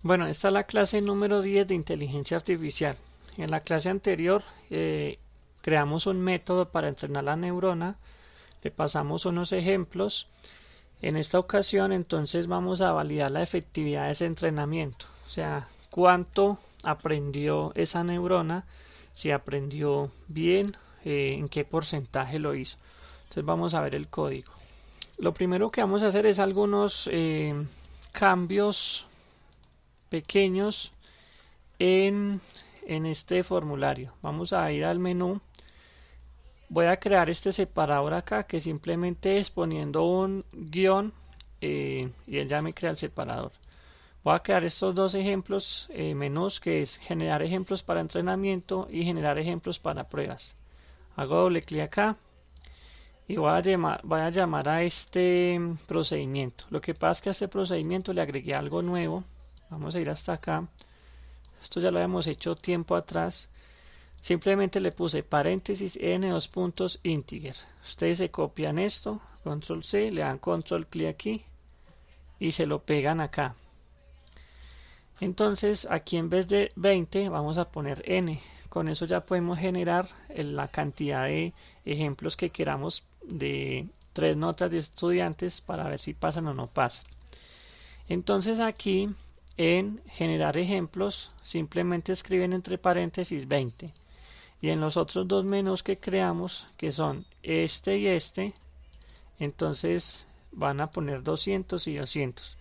Bueno, esta es la clase número 10 de inteligencia artificial. En la clase anterior creamos un método para entrenar la neurona, le pasamos unos ejemplos. En esta ocasión entonces vamos a validar la efectividad de ese entrenamiento, o sea, cuánto aprendió esa neurona, si aprendió bien, en qué porcentaje lo hizo. Entonces vamos a ver el código. Lo primero que vamos a hacer es algunos cambios pequeños en este formulario. Vamos a ir al menú. Voy a crear este separador acá que simplemente es poniendo un guión y él ya me crea el separador. Voy a crear estos dos ejemplos menús, que es generar ejemplos para entrenamiento y generar ejemplos para pruebas. Hago doble clic acá y voy a llamar a este procedimiento. Lo que pasa es que a este procedimiento le agregué algo nuevo. Vamos a ir hasta acá. Esto ya lo habíamos hecho tiempo atrás. Simplemente le puse paréntesis n dos puntos integer. Ustedes se copian esto, control C, le dan control clic aquí y se lo pegan acá. Entonces aquí en vez de 20 vamos a poner n. Con eso ya podemos generar la cantidad de ejemplos que queramos de 3 notas de estudiantes para ver si pasan o no pasan. Entonces aquí en generar ejemplos simplemente escriben entre paréntesis 20. Y en los otros dos menús que creamos, que son este y este, entonces van a poner 200 y 200.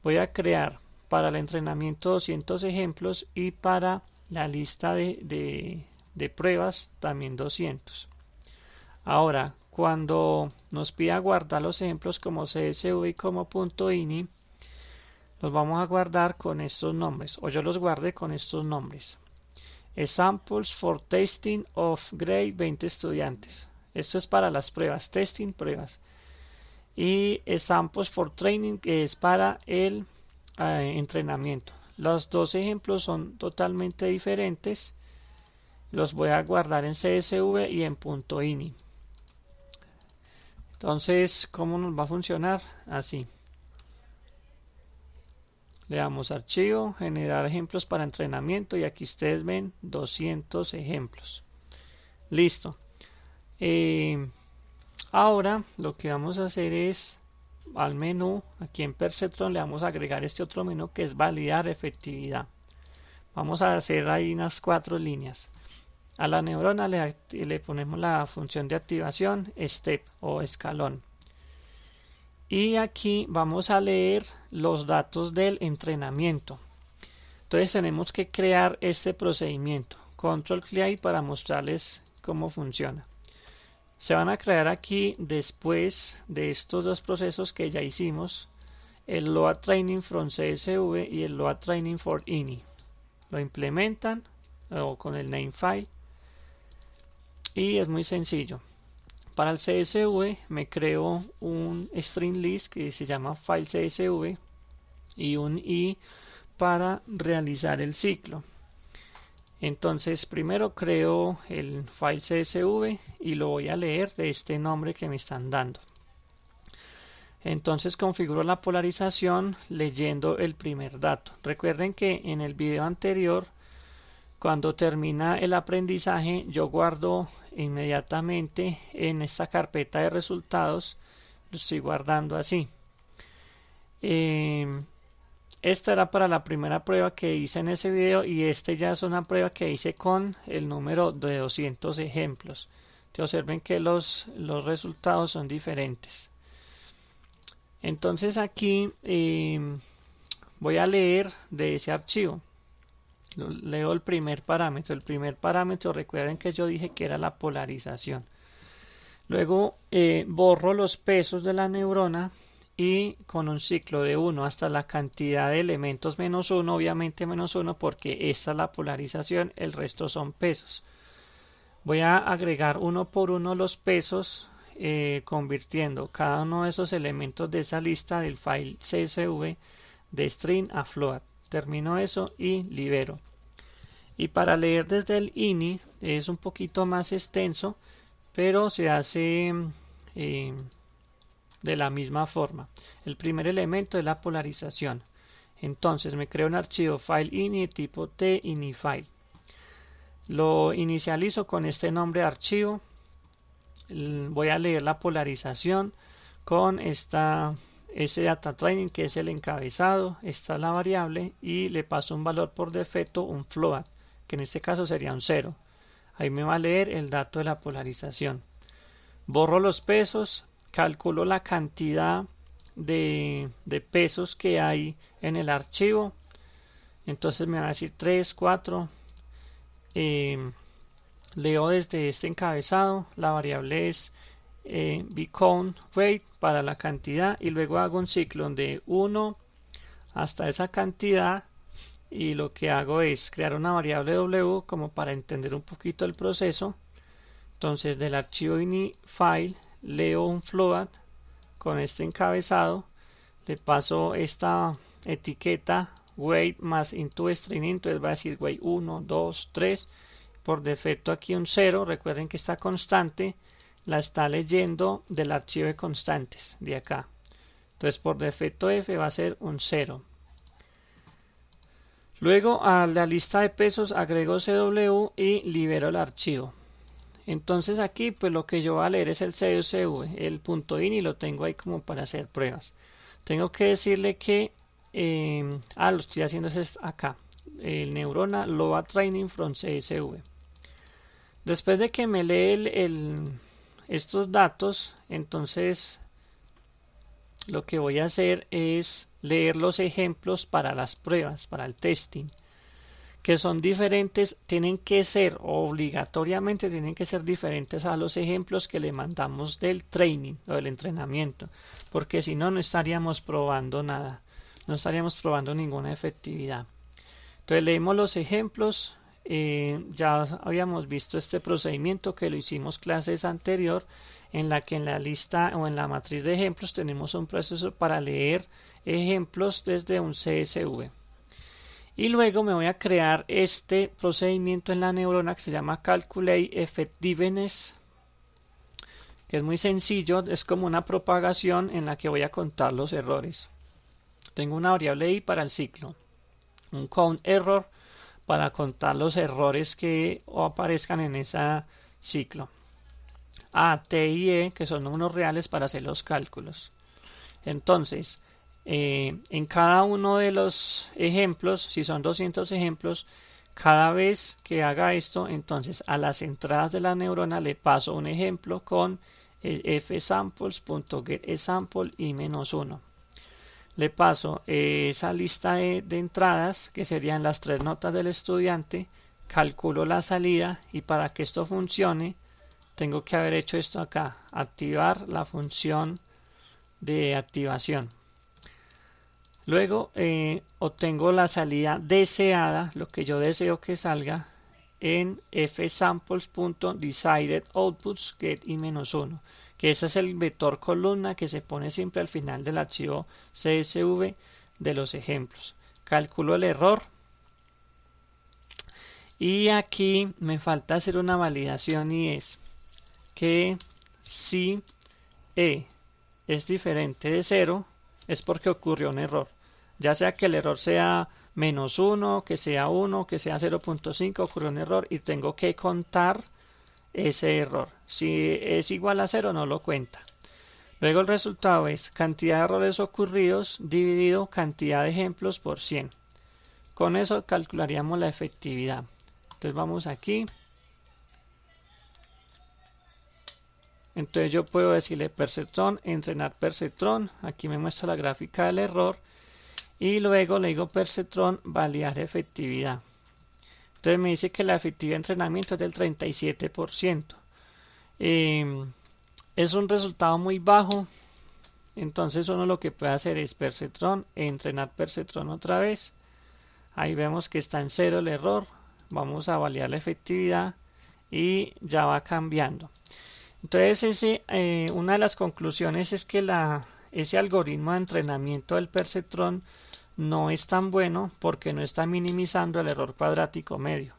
Voy a crear para el entrenamiento 200 ejemplos y para la lista de pruebas también 200. Ahora, cuando nos pida guardar los ejemplos como CSV y como .ini, los vamos a guardar con estos nombres, o yo los guardé con estos nombres. Examples for testing of grade 20 estudiantes. Esto es para las pruebas, testing, pruebas. Y examples for training, que es para el entrenamiento. Los dos ejemplos son totalmente diferentes. Los voy a guardar en CSV y en .ini. Entonces, ¿cómo nos va a funcionar? Así. Le damos archivo, generar ejemplos para entrenamiento y aquí ustedes ven 200 ejemplos. Listo. Ahora lo que vamos a hacer es al menú, aquí en Perceptron le vamos a agregar este otro menú que es validar efectividad. Vamos a hacer ahí unas 4 líneas. A la neurona le ponemos la función de activación step o escalón. Y aquí vamos a leer los datos del entrenamiento. Entonces tenemos que crear este procedimiento. Control clic ahí para mostrarles cómo funciona. Se van a crear aquí, después de estos dos procesos que ya hicimos, el load training from CSV y el load training for ini. Lo implementan o con el name file y es muy sencillo. Para el CSV me creo un string list que se llama file CSV y un i para realizar el ciclo. Entonces primero creo el file CSV y lo voy a leer de este nombre que me están dando. Entonces configuro la polarización leyendo el primer dato. Recuerden que en el video anterior, cuando termina el aprendizaje, yo guardo inmediatamente en esta carpeta de resultados. Lo estoy guardando así. Esta era para la primera prueba que hice en ese video y este ya es una prueba que hice con el número de 200 ejemplos. Entonces observen que los resultados son diferentes. Entonces aquí voy a leer de ese archivo. Leo el primer parámetro. El primer parámetro, recuerden que yo dije que era la polarización. Luego borro los pesos de la neurona y con un ciclo de 1 hasta la cantidad de elementos menos 1, obviamente menos 1 porque esta es la polarización, el resto son pesos. Voy a agregar uno por uno los pesos, convirtiendo cada uno de esos elementos de esa lista del file CSV de string a float. Termino eso y libero. Y para leer desde el ini es un poquito más extenso, pero se hace de la misma forma. El primer elemento es la polarización. Entonces me creo un archivo fileInit de tipo tinifile. Lo inicializo con este nombre de archivo. Voy a leer la polarización con ese data training, que es el encabezado. Esta es la variable y le paso un valor por defecto, un float, que en este caso sería un 0. Ahí me va a leer el dato de la polarización. Borro los pesos, calculo la cantidad de pesos que hay en el archivo. Entonces me va a decir 3, 4. Leo desde este encabezado, la variable es bcount weight para la cantidad, y luego hago un ciclo de 1 hasta esa cantidad, y lo que hago es crear una variable w como para entender un poquito el proceso. Entonces del archivo inifile leo un float con este encabezado, le paso esta etiqueta weight más intoString, entonces va a decir weight 1, 2, 3. Por defecto aquí un 0, recuerden que esta constante la está leyendo del archivo de constantes de acá. Entonces por defecto f va a ser un 0. Luego a la lista de pesos agrego cw y libero el archivo. Entonces aquí pues lo que yo voy a leer es el CSV, el punto .ini, lo tengo ahí como para hacer pruebas. Tengo que decirle que lo estoy haciendo acá, el neurona load training from CSV. Después de que me lee estos datos, entonces lo que voy a hacer es leer los ejemplos para las pruebas, para el testing, que son diferentes, tienen que ser obligatoriamente, tienen que ser diferentes a los ejemplos que le mandamos del training o del entrenamiento, porque si no, no estaríamos probando nada, no estaríamos probando ninguna efectividad. Entonces leemos los ejemplos. Ya habíamos visto este procedimiento que lo hicimos clases anterior, en la que en la lista o en la matriz de ejemplos tenemos un proceso para leer ejemplos desde un CSV. Y luego me voy a crear este procedimiento en la neurona que se llama Calculate Effectiveness, que es muy sencillo, es como una propagación en la que voy a contar los errores. Tengo una variable i para el ciclo, un count error para contar los errores que aparezcan en ese ciclo, a, t y e, que son números reales para hacer los cálculos. Entonces en cada uno de los ejemplos, si son 200 ejemplos, cada vez que haga esto, entonces a las entradas de la neurona le paso un ejemplo con fsamples.getExample y -1. Le paso esa lista de entradas, que serían las 3 notas del estudiante, calculo la salida, y para que esto funcione tengo que haber hecho esto acá, activar la función de activación. Luego obtengo la salida deseada, lo que yo deseo que salga, en fsamples.decidedOutputs get y -1, que ese es el vector columna que se pone siempre al final del archivo CSV de los ejemplos. Calculo el error y aquí me falta hacer una validación, y es que si e es diferente de 0 es porque ocurrió un error, ya sea que el error sea -1, que sea 1, que sea 0.5, ocurrió un error y tengo que contar ese error. Si es igual a 0 no lo cuenta. Luego el resultado es cantidad de errores ocurridos dividido cantidad de ejemplos por 100. Con eso calcularíamos la efectividad. Entonces vamos aquí. Entonces yo puedo decirle perceptron, entrenar perceptron. Aquí me muestra la gráfica del error. Y luego le digo perceptron, validar efectividad. Entonces me dice que la efectividad de entrenamiento es del 37%. Es un resultado muy bajo. Entonces uno lo que puede hacer es perceptron, entrenar perceptron otra vez. Ahí vemos que está en 0 el error. Vamos a validar la efectividad y ya va cambiando. Entonces una de las conclusiones es que ese algoritmo de entrenamiento del perceptron no es tan bueno porque no está minimizando el error cuadrático medio,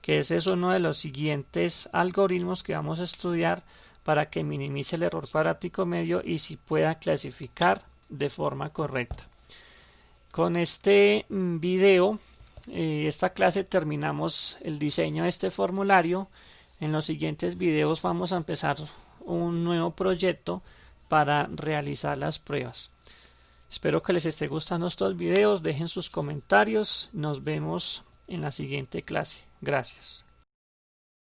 que ese es uno de los siguientes algoritmos que vamos a estudiar para que minimice el error cuadrático medio y si pueda clasificar de forma correcta. Con este video, esta clase, terminamos el diseño de este formulario. En los siguientes videos vamos a empezar un nuevo proyecto para realizar las pruebas. Espero que les esté gustando estos videos. Dejen sus comentarios. Nos vemos en la siguiente clase. Gracias.